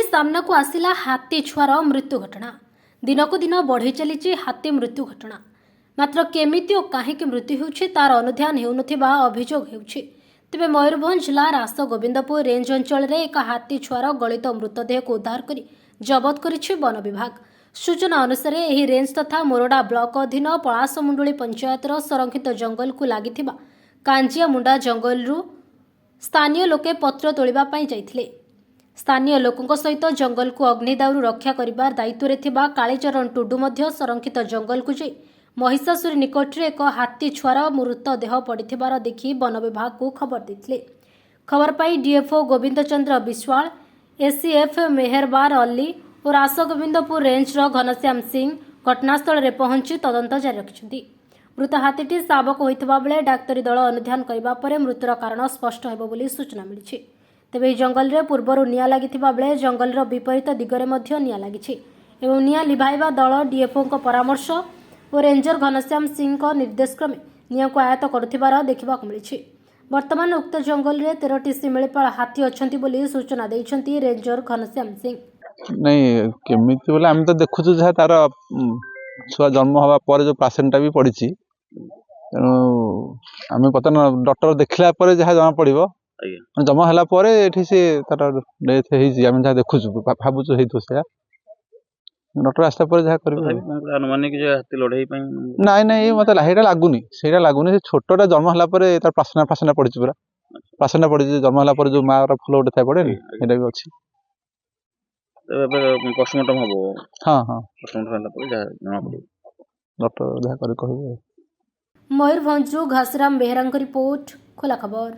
सामना को आसिला हाथी छुआर मृत्यु घटना। दिनकू दिन बढ़ी चली हाथी मृत्यु घटना। मात्र केमिति और काहींकि मृत्यु होउछि तार अनुध्यान हेउनथिबा अभियोग हेउछि। तेबे मयूरभंज जिला रासगोविंदपुर रेंज अंचल रे एक हाथी छुआर गलित मृतदेह को उद्धार करी जबत करिछि वन विभाग। सूचना अनुसार एही रेंज तथा मोरडा ब्लॉक अधीन पलासमुंडुली पंचायतर संरक्षित जंगल को लागिथिबा कांजिया मुंडा जंगलरू स्थानीय लोके पत्र तोलिबा पई जाइथिले। स्थानीय लोकों सहित जंगल को अग्निदायु रक्षा करिबार दायित्व थिबा कालीचरण टुडू मध्य संरक्षित जंगल को जाई महिषासुरी निकटरे एक हाथी छुआर मृतदेह पड़िथिबार देखि वन विभाग को खबर देथिले। खबर पाई डीएफओ गोविंद चंद्र विश्वाल, एसीएफ मेहरबार अली और रासगोविंदपुर रेंजर घनश्याम सिंह घटनास्थल में पहुंची तदंत जारी रखिछन्ति। मृत हाथीटी शावक होइतबा बेले डाक्तरी दल अनुध्यान करिबा परे मृत्युर कारण स्पष्ट हेबो बोली सूचना मिलिछि। तेबे जंगल रे पूर्वरु निया लागिथिबा बेले जंगल विपरीत दिगरे मध्य निया लागिछि एवं निया लिभाइबा दल डीएफओ को परामर्श और रेंजर घनश्याम सिंह निर्देश क्रमे निया को आयत्त करुथिबार देखिबाकु मिलिछि। वर्तमान उक्त जंगल रे 13टी शिमिलीपाल हाथी अछंती बोली सूचना दैछन्ति रेंजर घनश्याम सिंह। नहीं केमिति बोले आम तो देखुछु जहा तार छुआ जन्म हवा पर जो पेशेंटा भी पड़ी तेणु आम बर्तमान डॉक्टर देखला पर जहाँ जना पड़ो जमा है तार डेथ होम जहाँ देखुचु भावुचु हो डॉक्टर आसला पर जहाँ कर नाई नाई मत लगुनि से लगुनि छोटा जन्म है तार प्राशना फाशना पड़ी पूरा प्राशना पड़ी जन्म है जो माँ फल गोटे था पड़े भी अच्छी पोस्टमार्टम हम हाँ हाँ डॉक्टर जहाँ कर मयूरभंजरू घासराम बेहरा रिपोर्ट खोला खबर।